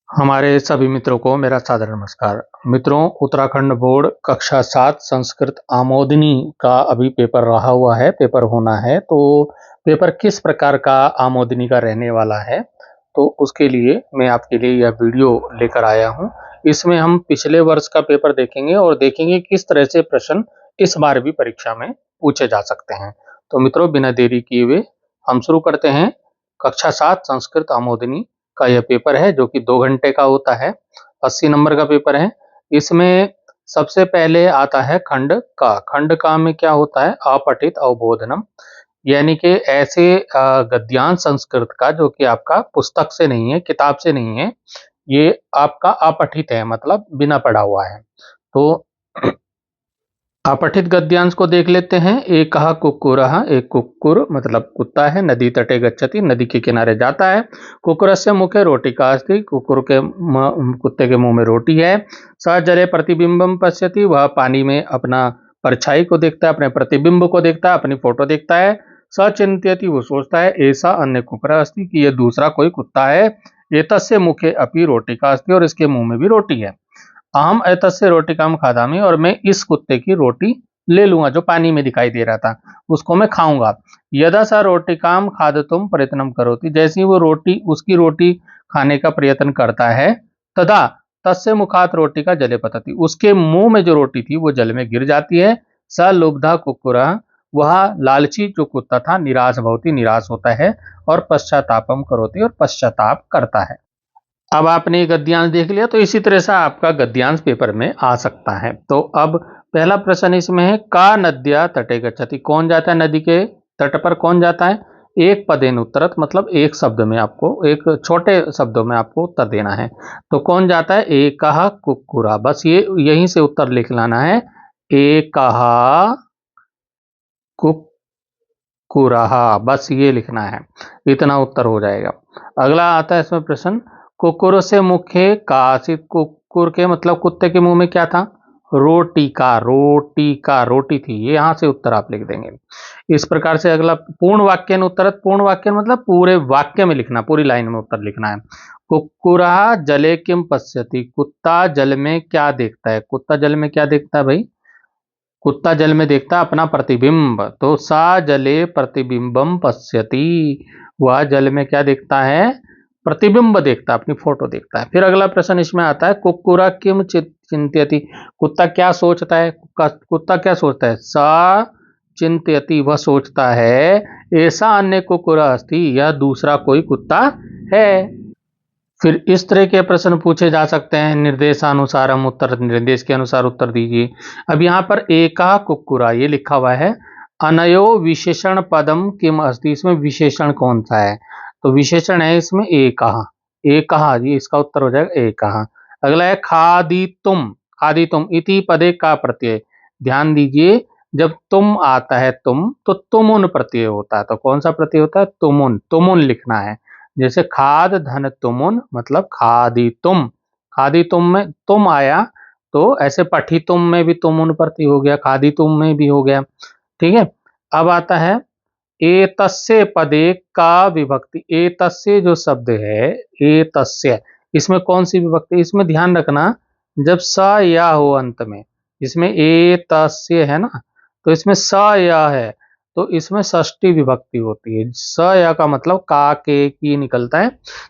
हमारे सभी मित्रों को मेरा सादर नमस्कार। मित्रों, उत्तराखंड बोर्ड कक्षा 7 संस्कृत आमोदनी का अभी पेपर रहा हुआ है, पेपर होना है। तो पेपर किस प्रकार का आमोदनी का रहने वाला है, तो उसके लिए मैं आपके लिए यह वीडियो लेकर आया हूं। इसमें हम पिछले वर्ष का पेपर देखेंगे और देखेंगे किस तरह से प्रश्न इस बार भी परीक्षा में पूछे जा सकते हैं। तो मित्रों, बिना देरी किए हुए हम शुरू करते हैं। कक्षा 7 संस्कृत आमोदनी का यह पेपर है जो कि 2 घंटे का होता है, 80 नंबर का पेपर है। इसमें सबसे पहले आता है खंड का। खंड का में क्या होता है? अपठित अवबोधनम, यानी कि ऐसे गद्यांश संस्कृत का जो कि आपका पुस्तक से नहीं है, किताब से नहीं है, ये आपका अपठित है, मतलब बिना पढ़ा हुआ है। तो अपठित गद्यांश को देख लेते हैं। एकः कुक्कुरः, एक कुक्कुर मतलब कुत्ता है, नदी तटे गच्छति, नदी के किनारे जाता है। कुक्कुरस्य मुखे रोटिका अस्ति, कुत्ते के मुंह में रोटी है। स जले प्रतिबिंबम पश्यति, वह पानी में अपना परछाई को देखता है, अपने प्रतिबिंब को देखता है, अपनी फोटो देखता है। स चिंत्यति, वो सोचता है, ऐसा अन्य कुक्कुरः अस्ति, कि यह दूसरा कोई कुत्ता है। एतस्य मुखे अपि रोटिका अस्ति, और इसके मुंह में भी रोटी है। अहम एतस्य रोटिकाम खादामी, और मैं इस कुत्ते की रोटी ले लूंगा जो पानी में दिखाई दे रहा था, उसको मैं खाऊंगा। यदा सा रोटिकाम खादतुम प्रयत्नम करोति, जैसे ही वो रोटी उसकी रोटी खाने का प्रयत्न करता है, तदा तस्य मुखात रोटिका जले पतति, उसके मुंह में जो रोटी थी वो जल में गिर जाती है। स लुब्धा कुक्कुरा, वह लालची जो कुत्ता था, निराश भवति, निराश होता है, और पश्चातापम करोति, और पश्चाताप करता है। अब आपने गद्यांश देख लिया, तो इसी तरह से आपका गद्यांश पेपर में आ सकता है। तो अब पहला प्रश्न इसमें है, का नद्या तटे गच्छति, कौन जाता है नदी के तट पर, कौन जाता है? एक पदेन उत्तरत, मतलब एक शब्द में आपको, एक छोटे शब्दों में आपको उत्तर देना है। तो कौन जाता है? एकः कुक्कुरा, बस ये यहीं से उत्तर लिख लाना है। एकः कुक्कुरः, बस ये लिखना है, इतना उत्तर हो जाएगा। अगला आता है इसमें प्रश्न, कुक्कुर से मुखे कासित, कुक्कुर के मतलब कुत्ते के मुंह में क्या था? रोटी का, रोटी का, रोटी थी, ये यहां से उत्तर आप लिख देंगे। इस प्रकार से अगला पूर्ण वाक्य उत्तर, पूर्ण वाक्य मतलब पूरे वाक्य में लिखना, पूरी लाइन में उत्तर लिखना है। कुक्कुरा जले किम पश्यति, कुत्ता जल में क्या देखता है? कुत्ता जल में क्या देखता है भाई? कुत्ता जल में देखता है अपना प्रतिबिंब, तो सा जले प्रतिबिंबम पश्यति, वह जल में क्या देखता है? प्रतिबिंब देखता है, अपनी फोटो देखता है। फिर अगला प्रश्न इसमें आता है, कुक्कुरा किम चिंत्यति, कुत्ता क्या सोचता है? कुत्ता क्या सोचता है? सा चिंत्यति, वह सोचता है, ऐसा अन्य कुक्कुरा अस्ति, यह दूसरा कोई कुत्ता है। फिर इस तरह के प्रश्न पूछे जा सकते हैं, निर्देशानुसार हम उत्तर, निर्देश के अनुसार उत्तर दीजिए। अब यहाँ पर एका कुक्कुरा ये लिखा हुआ है, अनयो विशेषण पदम किम अस्ति, इसमें विशेषण कौन सा है? तो विशेषण है इसमें एकः, एकः, ये इसका उत्तर हो जाएगा एकः। अगला है खादितुम, खादितुम इति पदे का प्रत्यय, ध्यान दीजिए, जब तुम आता है तुम, तो तुमुन प्रत्यय होता है। तो कौन सा प्रत्यय होता है? तुमुन, तुमुन लिखना है। जैसे खाद धन तुमुन, मतलब खादी तुम, खादी तुम में तुम आया, तो ऐसे पठी तुम में भी तुमुन प्रत्यय हो गया, खादी तुम में भी हो गया। ठीक है। अब आता है एतस्य पदे का विभक्ति, एतस्य जो शब्द है, एतस्य, इसमें कौन सी विभक्ति? इसमें ध्यान रखना, जब स या हो अंत में, इसमें एतस्य है ना, तो इसमें स या है, तो इसमें षष्ठी विभक्ति होती है। स या का मतलब का के की निकलता है,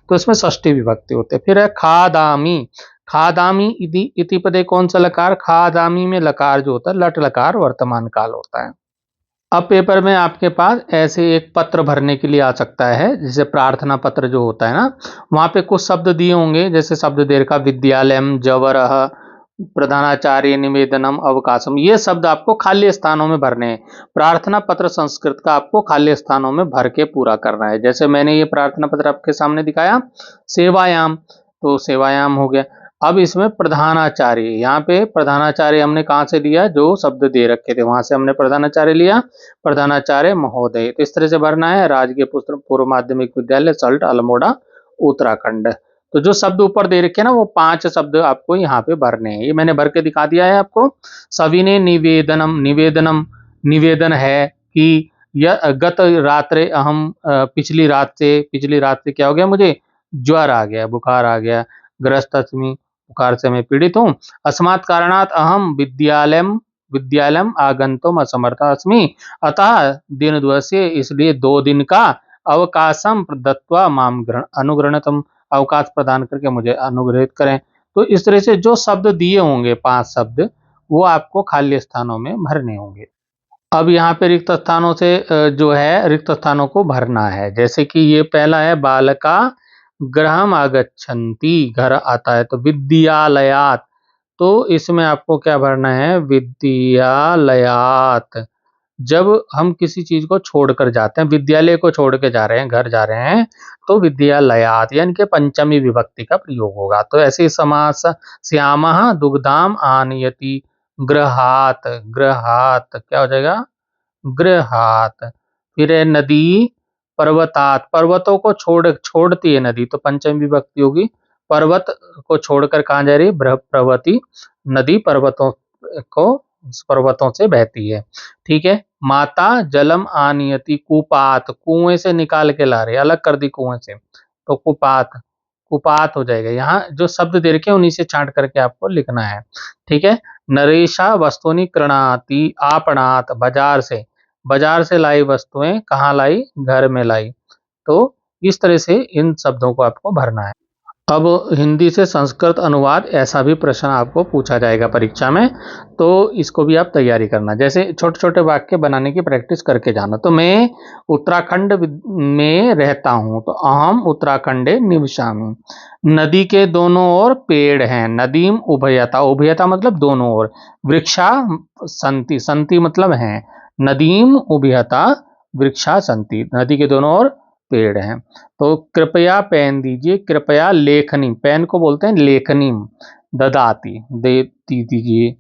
तो इसमें षष्ठी विभक्ति होती है। फिर है खादामी, खादामी इति पदे कौन सा लकार? खादामी में लकार जो होता है, लट लकार वर्तमान काल होता है। अब पेपर में आपके पास ऐसे एक पत्र भरने के लिए आ सकता है, जैसे प्रार्थना पत्र जो होता है ना, वहां पे कुछ शब्द दिए होंगे, जैसे शब्द दे रखा विद्यालयम, जवरः, प्रधानाचार्य, निवेदनम, अवकाशम, ये शब्द आपको खाली स्थानों में भरने हैं। प्रार्थना पत्र संस्कृत का आपको खाली स्थानों में भर के पूरा करना है। जैसे मैंने ये प्रार्थना पत्र आपके सामने दिखाया, सेवायाम, तो सेवायाम हो गया। अब इसमें प्रधानाचार्य, यहाँ पे प्रधानाचार्य हमने कहाँ से लिया? जो शब्द दे रखे थे वहां से हमने प्रधानाचार्य लिया, प्रधानाचार्य महोदय। तो इस तरह से भरना है, राजकीय पूर्व माध्यमिक विद्यालय सल्ट अल्मोड़ा उत्तराखंड। तो जो शब्द ऊपर दे रखे हैं ना, वो 5 शब्द आपको यहाँ पे भरने हैं, ये मैंने भर के दिखा दिया है आपको। सविने निवेदनम, निवेदनम निवेदन है कि यह गत रात्रे अहम, पिछली रात से क्या हो गया? मुझे ज्वर आ गया, बुखार आ गया। ग्रस्तस्मि, बुखार से मैं पीड़ित हूँ। अस्मात् कारणात् अहम विद्यालयम आगंतुम असमर्था अस्मि, अतः दिनद्वयस्य, इसलिए 2 दिन का अवकाशम दत्वा माम अनुगृणतम, अवकाश प्रदान करके मुझे अनुग्रहित करें। तो इस तरह से जो शब्द दिए होंगे 5 शब्द, वो आपको खाली स्थानों में भरने होंगे। अब यहाँ पे रिक्त स्थानों से जो है रिक्त स्थानों को भरना है। जैसे कि ये पहला है बालका गृहम आगच्छन्ति, घर आता है, तो विद्यालयात, तो इसमें आपको क्या भरना है, विद्यालयात। जब हम किसी चीज को छोड़कर जाते हैं, विद्यालय को छोड़ के जा रहे हैं, घर जा रहे हैं, तो विद्यालयात यानी कि पंचमी विभक्ति का प्रयोग होगा। तो ऐसे ही समास श्यामः दुग्धाम आनयति गृहात, गृहात क्या हो जाएगा, गृहात। फिर है नदी पर्वतात, पर्वतों को छोड़ती है नदी, तो पंचमी विभक्ति होगी। पर्वत को छोड़कर कहाँ जा रही है, प्रवती, नदी पर्वतों से बहती है। ठीक है। माता जलम आनियति कुपात, कुएं से निकाल के ला रही है, अलग कर दी कुएं से, तो कुपात, कुपात हो जाएगा। यहाँ जो शब्द दे रखे हैं उन्हीं से छांट करके आपको लिखना है। ठीक है। नरेशा वस्तुनि कृणाति आपणात, बाजार से लाई वस्तुएं कहाँ लाई, घर में लाई। तो इस तरह से इन शब्दों को आपको भरना है। अब हिंदी से संस्कृत अनुवाद, ऐसा भी प्रश्न आपको पूछा जाएगा परीक्षा में, तो इसको भी आप तैयारी करना। जैसे छोटे छोटे वाक्य बनाने की प्रैक्टिस करके जाना। तो मैं उत्तराखंड में रहता हूँ, तो अहम उत्तराखंडे निवसामि। नदी के दोनों ओर पेड़ हैं, नदीम उभयता, उभयता मतलब दोनों ओर, वृक्षा संति, संति मतलब हैं, नदीम उभयता वृक्षा संति, नदी के दोनों ओर पेड़ हैं। तो कृपया पेन दीजिए, कृपया लेखनी, पेन को बोलते हैं लेखनी, ददाती, देती दीजिए।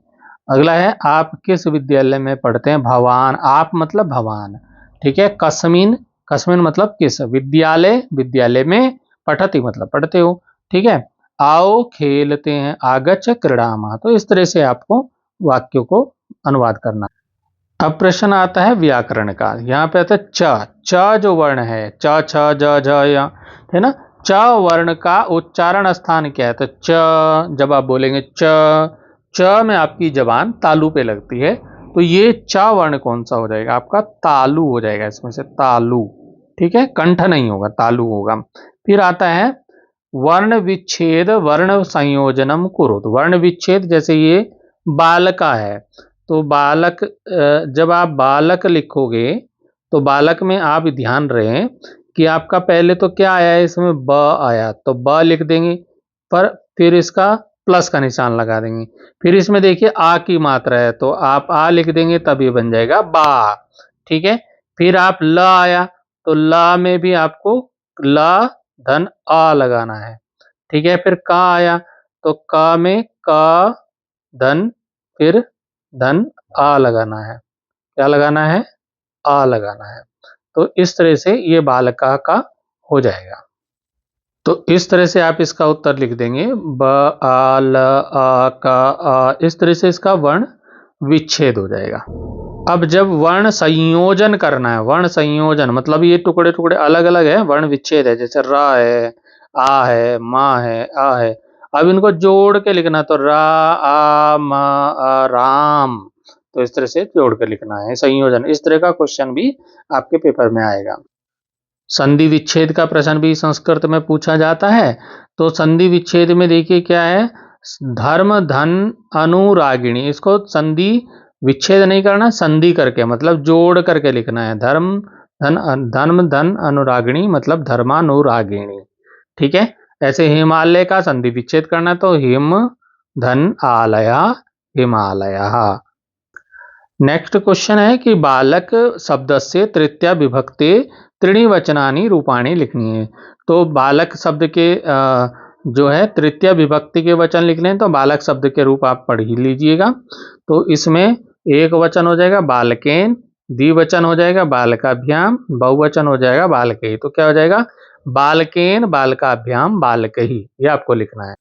अगला है आप किस विद्यालय में पढ़ते हैं, भवान, आप मतलब भवान। ठीक है। कस्मिन, कस्मिन मतलब किस, विद्यालय, विद्यालय में, पठती मतलब पढ़ते हो। ठीक है। आओ खेलते हैं, आगच्छ क्रीडामः। तो इस तरह से आपको वाक्यों को अनुवाद करना। अब प्रश्न आता है व्याकरण का। यहाँ पे आता है च जो वर्ण है, च छ ज झ या, है ना, च वर्ण का उच्चारण स्थान क्या है, तो च, जब आप बोलेंगे च में आपकी जबान तालू पे लगती है, तो ये च वर्ण कौन सा हो जाएगा, आपका तालु हो जाएगा, इसमें से तालु। ठीक है। कंठ नहीं होगा, तालु होगा। फिर आता है वर्ण विच्छेद वर्ण संयोजनम कुरुत, वर्ण विच्छेद, जैसे ये बालका है, तो बालक, जब आप बालक लिखोगे, तो बालक में आप ध्यान रहे कि आपका पहले तो क्या आया है, इसमें ब आया, तो ब लिख देंगे, पर फिर इसका प्लस का निशान लगा देंगे। फिर इसमें देखिए आ की मात्रा है, तो आप आ लिख देंगे, तब ये बन जाएगा बा। ठीक है। फिर आप ल आया, तो ल में भी आपको ल धन आ लगाना है। ठीक है। फिर का आया, तो का में का धन, फिर धन आ लगाना है, क्या लगाना है, आ लगाना है। तो इस तरह से ये बालका का हो जाएगा। तो इस तरह से आप इसका उत्तर लिख देंगे, ब आ ल आ का आ, इस तरह से इसका वर्ण विच्छेद हो जाएगा। अब जब वर्ण संयोजन करना है, वर्ण संयोजन मतलब ये टुकड़े टुकड़े अलग अलग है, वर्ण विच्छेद है, जैसे रा है, आ है, मा है, आ है। अब इनको जोड़ के लिखना, तो रा आ मा आ राम, तो इस तरह से जोड़ के लिखना है, संयोजन। इस तरह का क्वेश्चन भी आपके पेपर में आएगा। संधि विच्छेद का प्रश्न भी संस्कृत में पूछा जाता है। तो संधि विच्छेद में देखिए क्या है, धर्म धन अनुरागिणी, इसको संधि विच्छेद नहीं करना, संधि करके मतलब जोड़ करके लिखना है, धर्म धन अनुरागिणी मतलब धर्मानुरागिणी। ठीक है। ऐसे हिमालय का संधि विच्छेद करना, तो हिम धन आलया हिमालय। नेक्स्ट क्वेश्चन है कि बालक शब्द से तृतीया विभक्ति त्रीणि वचनानि रूपाणी लिखनी है। तो बालक शब्द के जो है तृतीय विभक्ति के वचन लिखने हैं, तो बालक शब्द के रूप आप पढ़ ही लीजिएगा। तो इसमें एक वचन हो जाएगा बालकेन, द्विवचन हो जाएगा बालकाभ्याम, बहुवचन हो जाएगा बालकही। तो क्या हो जाएगा, बालकेन बालकाभ्याम बालकही, ये आपको लिखना है।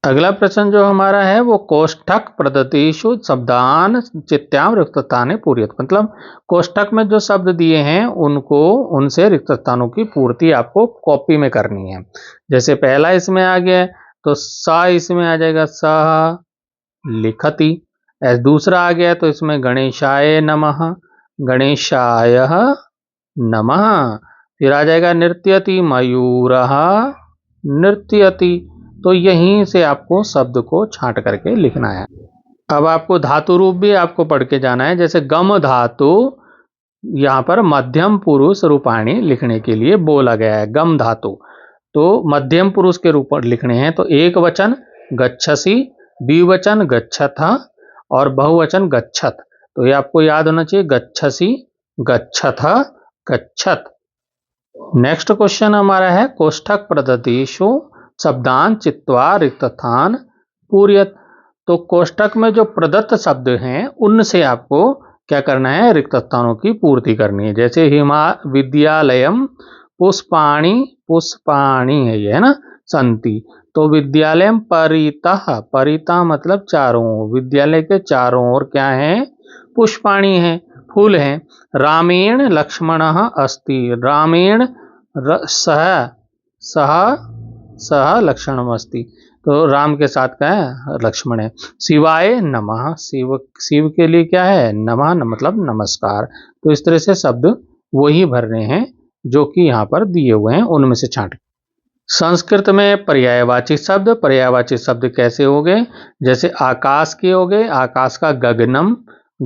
अगला प्रश्न जो हमारा है वो कोष्ठक प्रदत्तेषु शब्दान चित्त्याम रिक्तस्थाने पूर्यत, मतलब कोष्ठक में जो शब्द दिए हैं उनको, उनसे रिक्त स्थानों की पूर्ति आपको कॉपी में करनी है। जैसे पहला इसमें आ गया तो सा इसमें आ जाएगा सह लिखति। दूसरा आ गया तो इसमें गणेशाय नमः, गणेशाय नमः। फिर आ जाएगा नृत्यति, मयूरः नृत्यति। तो यहीं से आपको शब्द को छांट करके लिखना है। अब आपको धातु रूप भी आपको पढ़ के जाना है। जैसे गम धातु यहाँ पर मध्यम पुरुष रूपाणी लिखने के लिए बोला गया है, गम धातु। तो मध्यम पुरुष के रूप लिखने हैं तो एक वचन गच्छसि, द्विवचन गच्छथ और बहुवचन गच्छत। तो ये आपको याद होना चाहिए, गच्छसि, गच्छथ, गच्छत। नेक्स्ट क्वेश्चन हमारा है कोष्ठक प्रदत्तेषु शब्दान चित्वा रिक्तस्थान पूर्यत। तो कोष्ठक में जो प्रदत्त शब्द हैं उनसे आपको क्या करना है, रिक्त स्थानों की पूर्ति करनी है। जैसे हिमा विद्यालयम पुष्पाणि, पुष्पाणि है ये, है ना, संति। तो विद्यालयम परितः, परितः मतलब चारों, विद्यालय के चारों ओर क्या है, पुष्पाणि है, फूल है। रामेण लक्ष्मणः अस्ति, रामेण सह सह सह लक्ष्मणम् अस्ति। तो राम के साथ क्या है, लक्ष्मण है। शिवाय नमः, शिव, शिव के लिए क्या है, नमः मतलब नमस्कार। तो इस तरह से शब्द वही भरने हैं जो कि यहाँ पर दिए हुए हैं, उनमें से छांट। संस्कृत में पर्यायवाची शब्द, पर्यायवाची शब्द कैसे हो गए, जैसे आकाश के हो गए, आकाश का गगनम,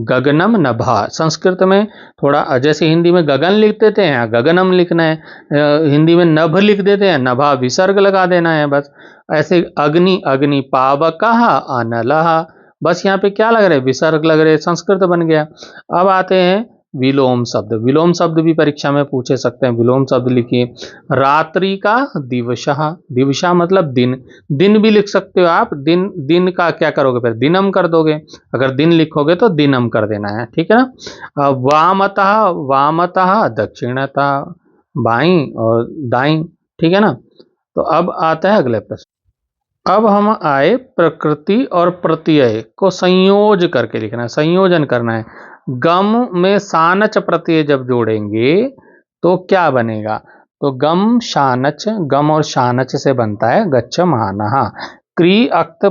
गगनम नभा। संस्कृत में थोड़ा, जैसे हिंदी में गगन लिख देते हैं, गगनम लिखना है, हिंदी में नभ लिख देते हैं, नभा विसर्ग लगा देना है बस। ऐसे अग्नि, अग्नि पावकः अनलः, बस यहाँ पे क्या लग रहा है, विसर्ग लग रहे, संस्कृत बन गया। अब आते हैं विलोम शब्द। विलोम शब्द भी परीक्षा में पूछे सकते हैं। विलोम शब्द लिखिए, रात्रि का दिवशः, दिवशा मतलब दिन, दिन भी लिख सकते हो आप। दिन, दिन का क्या करोगे फिर, दिनम कर दोगे। अगर दिन लिखोगे तो दिनम कर देना है, ठीक है ना। वामतः, वामतः दक्षिणतः, बाई और दाई, ठीक है ना। तो अब आता है अगले प्रश्न। अब हम आए प्रकृति और प्रत्यय को संयोज करके लिखना है, संयोजन करना है। गम में सानच प्रत्यय जब जोड़ेंगे तो क्या बनेगा, तो गम शानच, गम और शानच से बनता है गच्छमानः। क्री अक्त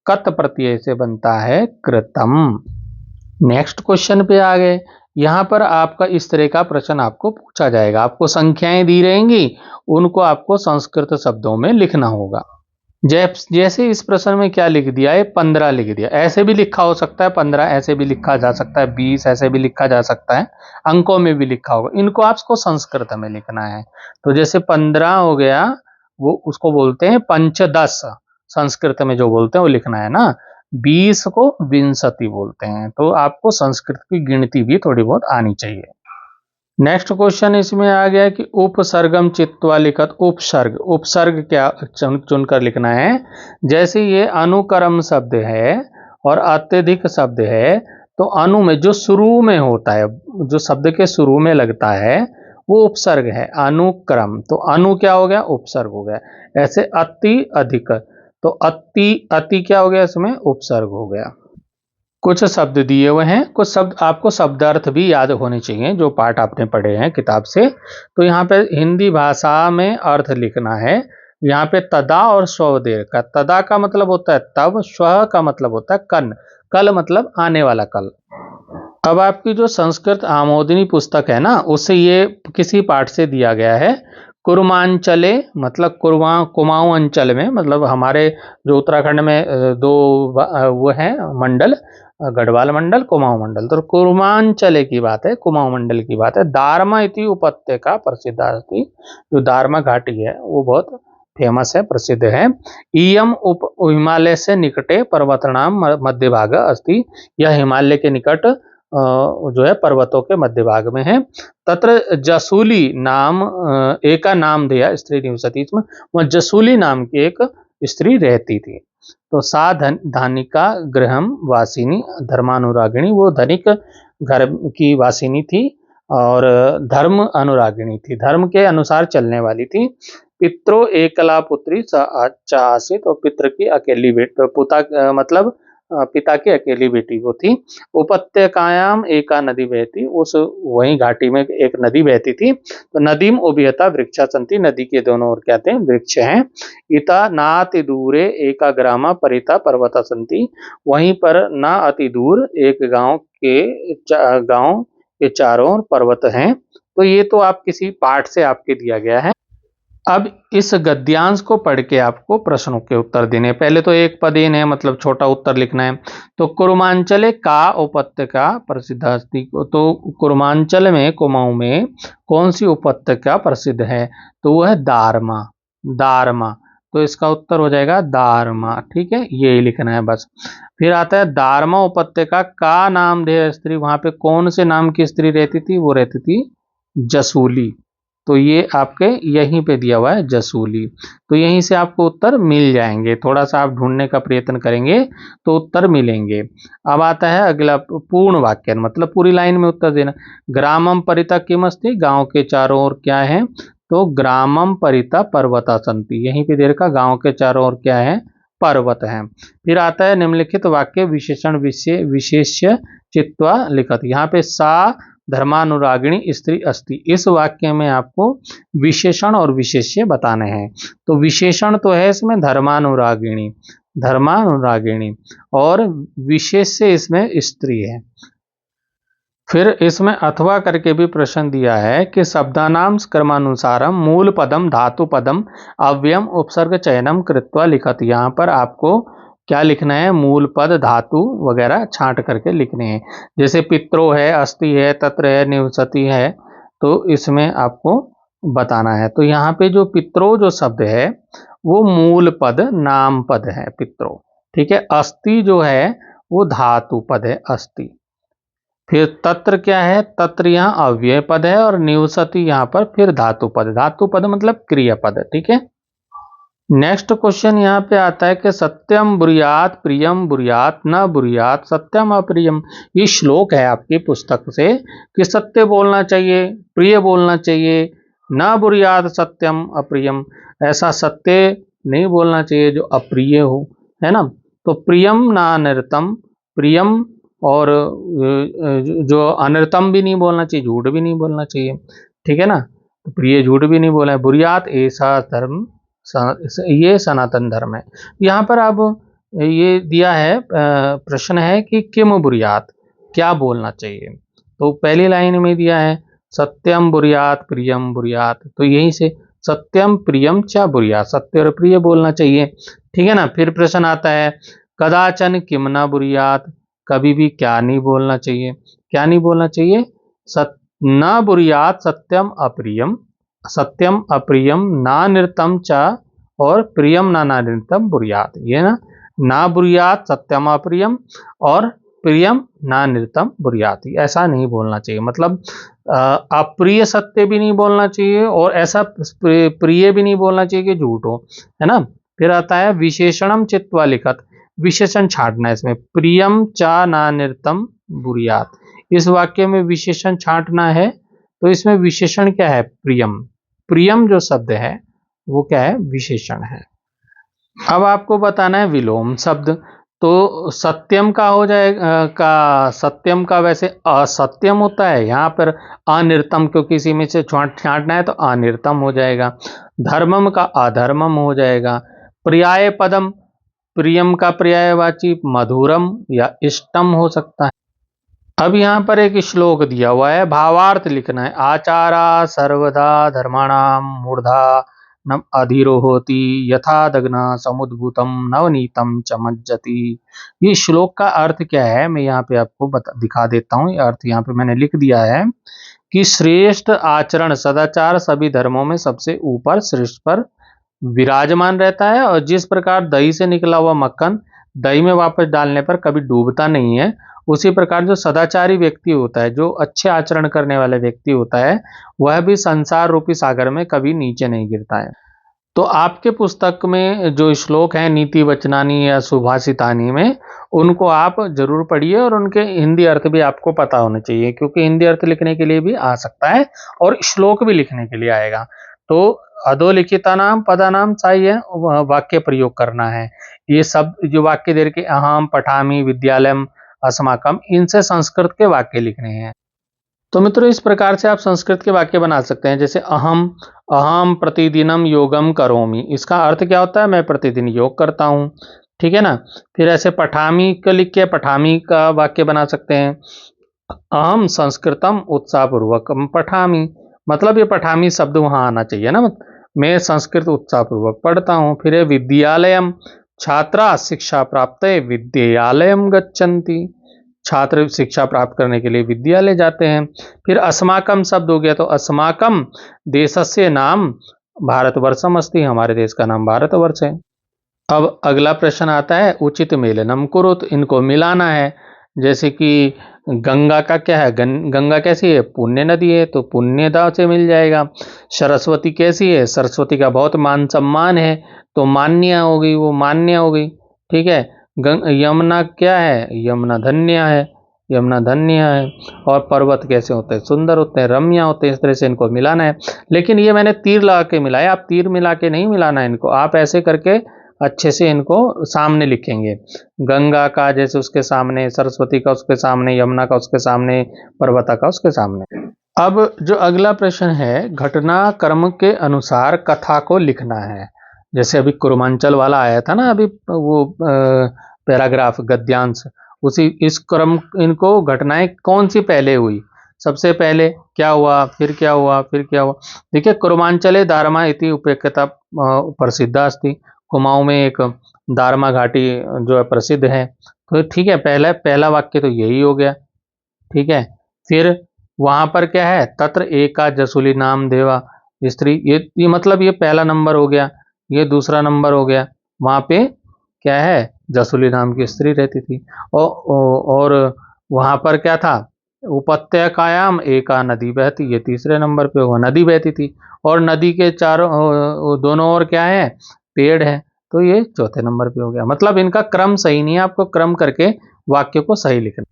कत प्रत्यय से बनता है कृतम। नेक्स्ट क्वेश्चन पे आ गए। यहाँ पर आपका इस तरह का प्रश्न आपको पूछा जाएगा, आपको संख्याएं दी रहेंगी, उनको आपको संस्कृत शब्दों में लिखना होगा। जैसे इस प्रश्न में क्या लिख दिया है, 15 लिख दिया। ऐसे भी लिखा हो सकता है 15, ऐसे भी लिखा जा सकता है 20, ऐसे भी लिखा जा सकता है, अंकों में भी लिखा होगा। इनको आपको संस्कृत में लिखना है। तो जैसे 15 हो गया, वो उसको बोलते हैं पंचदश, संस्कृत में जो बोलते हैं वो लिखना है ना। 20 को विंशति बोलते हैं। तो आपको संस्कृत की गिनती भी थोड़ी बहुत आनी चाहिए। नेक्स्ट क्वेश्चन इसमें आ गया कि उपसर्गम चित्वा लिखत। उपसर्ग, उपसर्ग क्या चुनकर लिखना है। जैसे ये अनुकरम शब्द है और अत्यधिक शब्द है, तो अनु में जो शुरू में होता है, जो शब्द के शुरू में लगता है वो उपसर्ग है। अनुक्रम, तो अनु क्या हो गया, उपसर्ग हो गया। ऐसे अति अधिक, तो अति, अति क्या हो गया, इसमें उपसर्ग हो गया। कुछ शब्द दिए हुए हैं, कुछ शब्द आपको शब्दार्थ भी याद होने चाहिए जो पाठ आपने पढ़े हैं किताब से। तो यहाँ पे हिंदी भाषा में अर्थ लिखना है। यहाँ पे तदा और स्वदेर का, तदा का मतलब होता है तब, स्व का मतलब होता है कल, कल मतलब आने वाला कल। अब आपकी जो संस्कृत आमोदिनी पुस्तक है ना, उससे ये किसी पाठ से दिया गया है। कुर्मांचले मतलब कुमाऊं अंचल में, मतलब हमारे जो उत्तराखंड में दो वो हैं मंडल, गढ़वाल मंडल, कुमाऊं मंडल। तो कुर्मांचले की बात है, कुमाऊं मंडल की बात है। दारमा इति उपत्यका प्रसिद्ध अस्ति, जो दारमा घाटी है वो बहुत फेमस है, प्रसिद्ध है। इयम उप हिमालय से निकटे पर्वतनाम मध्य भाग अस्ति, यह हिमालय के निकट जो है पर्वतों के मध्य भाग में है। तत्र जसूली नाम एका नाम दिया स्त्री निवसती, इसमें वह जसूली नाम की एक स्त्री रहती थी। तो सा धनिका गृहम वासिनी धर्मानुरागिणी, वो धनिक घर की वासिनी थी और धर्म अनुरागिणी थी, धर्म के अनुसार चलने वाली थी। पित्रो एकला पुत्री च आसीत, और पित्र की अकेली बेटी, पुता मतलब पिता की अकेली बेटी वो थी। उपत्यकायाम एका नदी बहती, उस वहीं घाटी में एक नदी बहती थी। तो नदीम उभयता वृक्षा संति, नदी के दोनों ओर क्या थे, वृक्ष हैं। इता नाति दूरे एका ग्रामा परिता पर्वता संति, वहीं पर ना अति दूर एक गांव के चारों ओर पर्वत हैं। तो ये तो आप किसी पाठ से आपके दिया गया है। अब इस गद्यांश को पढ़ के आपको प्रश्नों के उत्तर देने हैं। पहले तो एक पदेन है, मतलब छोटा उत्तर लिखना है। तो कुर्मांचले का उपत्यका प्रसिद्ध अस्ति, तो कुर्मांचल में, कुमाऊं में कौन सी उपत्यका प्रसिद्ध है, तो वह है दारमा। दारमा, तो इसका उत्तर हो जाएगा दारमा। ठीक है, यही लिखना है बस। फिर आता है दारमा उपत्यका का नामधेय स्त्री, वहां पे कौन से नाम की स्त्री रहती थी, वो रहती थी जसूली। तो ये आपके यहीं पे दिया हुआ है जसूली। तो यहीं से आपको उत्तर मिल जाएंगे, थोड़ा सा आप ढूंढने का प्रयत्न करेंगे तो उत्तर मिलेंगे। अब आता है अगला पूर्ण वाक्य, मतलब पूरी लाइन में उत्तर देना। ग्रामम परिता किम अस्ति, गांव के चारों ओर क्या है, तो ग्रामम परिता पर्वता संति, यहीं पे दे रखा गांव के चारों ओर क्या है, पर्वत है। फिर आता है निम्नलिखित वाक्य विशेषण विशेष्य चित्वा लिखत, यहाँ पे सा धर्मानुरागिणी स्त्री अस्ति, इस वाक्य में आपको विशेषण और विशेष्य बताने हैं। तो विशेषण तो है इसमें धर्मानुरागिणी, धर्मानुरागिणी, और विशेष्य इसमें स्त्री है। फिर इसमें अथवा करके भी प्रश्न दिया है कि शब्दानाम क्रमानुसारम मूल पदम धातु पदम अव्ययम उपसर्ग चयनम कृत्वा लिखत, यहाँ पर आपको क्या लिखना है, मूल पद धातु वगैरह छांट करके लिखने हैं। जैसे पित्रो है, अस्ति है, तत्र है, निवसति है, तो इसमें आपको बताना है। तो यहाँ पे जो पित्रो जो शब्द है वो मूल पद नाम पद है पित्रो। ठीक है, अस्ति जो है वो धातु पद है अस्ति। फिर तत्र क्या है, तत्र यहाँ अव्यय पद है, और निवसति यहाँ पर फिर धातु पद, धातु पद मतलब क्रियापद। ठीक है, नेक्स्ट क्वेश्चन यहाँ पे आता है कि सत्यम बुरियात प्रियम बुरियात न बुरियात सत्यम अप्रियम। ये श्लोक है आपकी पुस्तक से कि सत्य बोलना चाहिए, प्रिय बोलना चाहिए, न बुरियात सत्यम अप्रियम, ऐसा सत्य नहीं बोलना चाहिए जो अप्रिय हो, है ना। तो प्रियम ना अनृतम, प्रियम और जो अनृतम भी नहीं बोलना चाहिए, झूठ भी नहीं बोलना चाहिए। ठीक है ना, तो प्रिय झूठ भी नहीं बोलना है। बुरियात ऐसा धर्म, ये सनातन धर्म है। यहाँ पर अब ये दिया है प्रश्न है कि किम बुरियात, क्या बोलना चाहिए। तो पहली लाइन में दिया है सत्यम बुरियात प्रियम बुरियात, तो यहीं से सत्यम प्रियम च बुरियात, सत्य और प्रिय बोलना चाहिए। ठीक है ना। फिर प्रश्न आता है कदाचन किम न बुरियात, कभी भी क्या नहीं बोलना चाहिए, क्या नहीं बोलना चाहिए, न बुरियात सत्यम अप्रियम, सत्यम अप्रियम ना नृतम च, और प्रियम ना नृतम बुरियात, ये ना बुरियात सत्यम अप्रियम और प्रियम ना नृतम बुरियात, ऐसा नहीं बोलना चाहिए। मतलब अप्रिय सत्य भी नहीं बोलना चाहिए और ऐसा प्रिय भी नहीं बोलना चाहिए कि झूठ हो, है ना। फिर आता है विशेषणम चित्वा लिखत, विशेषण छांटना है इसमें, प्रियम चा ना नृतम बुरियात, इस वाक्य में विशेषण छांटना है। तो इसमें विशेषण क्या है, प्रियम, प्रियम जो शब्द है वो क्या है, विशेषण है। अब आपको बताना है विलोम शब्द। तो सत्यम का हो जाएगा का, सत्यम का वैसे असत्यम होता है, यहाँ पर अनिर्तम, क्योंकि इसी में से छांटना है तो अनिर्तम हो जाएगा। धर्मम का अधर्मम हो जाएगा। पर्याय पदम, प्रियम का पर्यायवाची मधुरम या इष्टम हो सकता है। अब यहाँ पर एक श्लोक दिया हुआ है, भावार्थ लिखना है। आचारा सर्वदा धर्माणाम मूर्धा नम अधीरो होती यथा दग्ना समुद्भूतम नवनीतम चमज्जति। ये श्लोक का अर्थ क्या है, मैं यहाँ पे आपको दिखा देता हूँ। ये अर्थ यहाँ पे मैंने लिख दिया है कि श्रेष्ठ आचरण सदाचार सभी धर्मों में सबसे ऊपर श्रेष्ठ पर विराजमान रहता है, और जिस प्रकार दही से निकला हुआ मक्खन दही में वापस डालने पर कभी डूबता नहीं है, उसी प्रकार जो सदाचारी व्यक्ति होता है, जो अच्छे आचरण करने वाले व्यक्ति होता है, वह भी संसार रूपी सागर में कभी नीचे नहीं गिरता है। तो आपके पुस्तक में जो श्लोक है नीति वचनानी या सुभाषितानी में, उनको आप जरूर पढ़िए, और उनके हिंदी अर्थ भी आपको पता होने चाहिए, क्योंकि हिंदी अर्थ लिखने के लिए भी आ सकता है और श्लोक भी लिखने के लिए आएगा। तो अधोलिखितानां पदानां चाहिए वाक्य प्रयोग करना है। ये सब जो वाक्य दे रखे अहम पठामि विद्यालयम अस्माकम, इनसे संस्कृत के वाक्य लिखने हैं। तो मित्रों इस प्रकार से आप संस्कृत के वाक्य बना सकते हैं। जैसे अहम अहम प्रतिदिनम योगम करोमि, इसका अर्थ क्या होता है? मैं प्रतिदिन योग करता हूँ। ठीक है ना। फिर ऐसे पठामी का लिख के पठामी का वाक्य बना सकते हैं। अहम संस्कृतम उत्साहपूर्वकम पठामी, मतलब ये पठामी शब्द वहां आना चाहिए ना। मैं संस्कृत उत्साहपूर्वक पढ़ता हूँ। फिर विद्यालयम, छात्रा शिक्षा प्राप्त विद्यालयम गच्छन्ति, छात्र शिक्षा प्राप्त करने के लिए विद्यालय जाते हैं। फिर अस्माकम शब्द हो गया, तो अस्माकम देशस्य नाम भारतवर्षम अस्ति, हमारे देश का नाम भारतवर्ष है। अब अगला प्रश्न आता है उचित मेलनम कुरुत, इनको मिलाना है। जैसे कि गंगा का क्या है? गंगा कैसी है? पुण्य नदी है, तो पुण्यदा से मिल जाएगा। सरस्वती कैसी है? सरस्वती का बहुत मान सम्मान है, तो मान्य हो गई, वो मान्य हो गई। ठीक है। यमुना क्या है? यमुना धन्य है, यमुना धन्य है। और पर्वत कैसे होते हैं? सुंदर होते हैं, रम्य होते हैं। इस तरह से इनको मिलाना है। लेकिन ये मैंने तीर लगा के मिलाया, आप तीर मिला के नहीं मिलाना है इनको, आप ऐसे करके अच्छे से इनको सामने लिखेंगे। गंगा का जैसे उसके सामने, सरस्वती का उसके सामने, यमुना का उसके सामने, पर्वता का उसके सामने। अब जो अगला प्रश्न है, घटना क्रम के अनुसार कथा को लिखना है। जैसे अभी कुरुमांचल वाला आया था ना, अभी वो पैराग्राफ गद्यांश, उसी इस क्रम, इनको घटनाएं कौन सी पहले हुई, सबसे पहले क्या हुआ, फिर क्या हुआ, फिर क्या हुआ। देखिए कुरुमांचले दारमा इति उपेक्षिता प्रसिद्धा अस्ति, कुमाऊं में एक दारमा घाटी जो है प्रसिद्ध है। तो ठीक है, पहला वाक्य तो यही हो गया। ठीक है। फिर वहां पर क्या है? तत्र एका जसुली नाम देवा स्त्री, ये मतलब ये पहला नंबर हो गया, ये दूसरा नंबर हो गया। वहां पे क्या है? जसुली नाम की स्त्री रहती थी। और वहां पर क्या था? उपत्यकायाम एका नदी बहती, ये तीसरे नंबर पे होगा, नदी बहती थी। और नदी के चारों दोनों ओर क्या है? पेड़ है, तो ये चौथे नंबर पे हो गया। मतलब इनका क्रम सही नहीं है, आपको क्रम करके वाक्य को सही लिखना।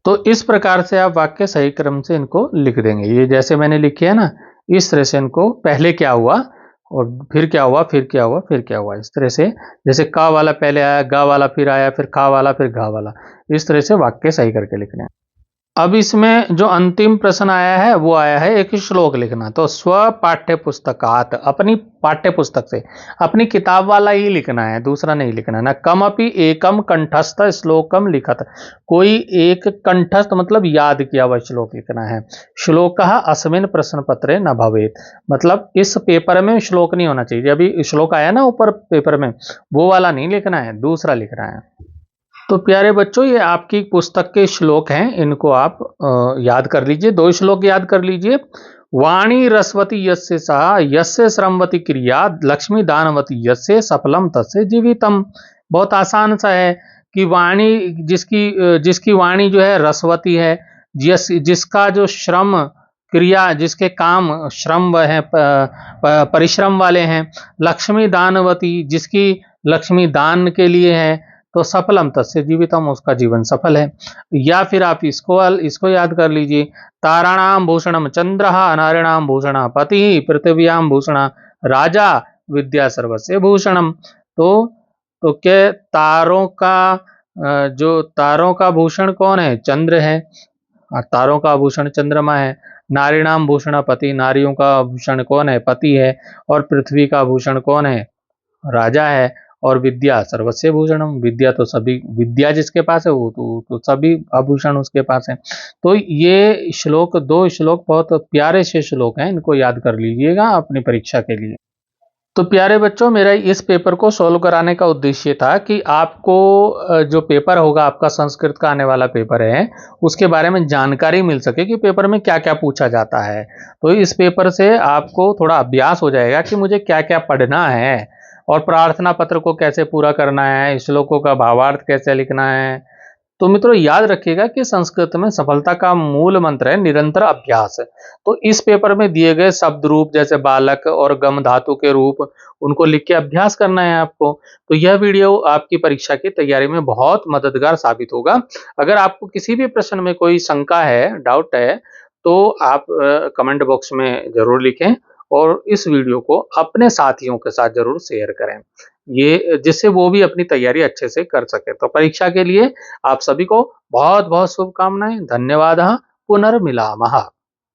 तो इस प्रकार से आप वाक्य सही क्रम से इनको लिख देंगे। ये जैसे मैंने लिखे है ना, इस तरह से इनको पहले क्या हुआ और फिर क्या हुआ, फिर क्या हुआ, फिर क्या हुआ, इस तरह से। जैसे का वाला पहले आया, गा वाला फिर आया, फिर खा वाला, फिर घा वाला, इस तरह से वाक्य सही करके लिखने हैं। अब इसमें जो अंतिम प्रश्न आया है वो आया है एक श्लोक लिखना। तो स्व पाठ्य पुस्तकात, अपनी पाठ्य पुस्तक से, अपनी किताब वाला ही लिखना है, दूसरा नहीं लिखना है ना। कमपि एकम कंठस्थ श्लोकम लिखत, कोई एक कंठस्थ मतलब याद किया हुआ श्लोक लिखना है। श्लोक अस्मिन प्रश्न पत्रे न भवेत, मतलब इस पेपर में श्लोक नहीं होना चाहिए। अभी श्लोक आया ना ऊपर पेपर में, वो वाला नहीं लिखना है, दूसरा लिखना है। तो प्यारे बच्चों, ये आपकी पुस्तक के श्लोक हैं, इनको आप याद कर लीजिए। दो श्लोक याद कर लीजिए। वाणी रसवती यस्य सहा यस्य श्रमवती क्रिया लक्ष्मी दानवती यस्य सफलम तस्य जीवितम। बहुत आसान सा है कि वाणी जिसकी वाणी जो है रसवती है, जिसका जो श्रम क्रिया, जिसके काम श्रम वह है परिश्रम वाले हैं। लक्ष्मी दानवती, जिसकी लक्ष्मी दान के लिए है, तो सफलम तस्य जीवितम, उसका जीवन सफल है। या फिर आप इसको याद कर लीजिए। ताराणाम भूषणम चंद्र, नारिणाम भूषण पति, पृथ्व्याम भूषण राजा, विद्या सर्वस्य भूषणम। तो क्या तारों का भूषण कौन है? चंद्र है, तारों का भूषण चंद्रमा है। नारिणाम भूषण पति, नारियों का भूषण कौन है? पति है। और पृथ्वी का भूषण कौन है? राजा है। और विद्या सर्वस्य भूषणम, विद्या तो सभी, विद्या जिसके पास है वो तो सभी आभूषण उसके पास है। तो ये श्लोक, दो श्लोक बहुत प्यारे से श्लोक हैं, इनको याद कर लीजिएगा अपनी परीक्षा के लिए। तो प्यारे बच्चों, मेरा इस पेपर को सॉल्व कराने का उद्देश्य था कि आपको जो पेपर होगा आपका संस्कृत का आने वाला पेपर है, उसके बारे में जानकारी मिल सके कि पेपर में क्या क्या पूछा जाता है। तो इस पेपर से आपको थोड़ा अभ्यास हो जाएगा कि मुझे क्या क्या पढ़ना है, और प्रार्थना पत्र को कैसे पूरा करना है, श्लोकों का भावार्थ कैसे लिखना है। तो मित्रों याद रखिएगा कि संस्कृत में सफलता का मूल मंत्र है निरंतर अभ्यास। तो इस पेपर में दिए गए शब्द रूप जैसे बालक और गम धातु के रूप, उनको लिख के अभ्यास करना है आपको। तो यह वीडियो आपकी परीक्षा की तैयारी में बहुत मददगार साबित होगा। अगर आपको किसी भी प्रश्न में कोई शंका है, डाउट है, तो आप कमेंट बॉक्स में जरूर लिखें और इस वीडियो को अपने साथियों के साथ ज़रूर शेयर करें। ये जिससे वो भी अपनी तैयारी अच्छे से कर सकें। तो परीक्षा के लिए आप सभी को बहुत-बहुत शुभकामनाएँ। धन्यवादः। पुनर्मिलामः।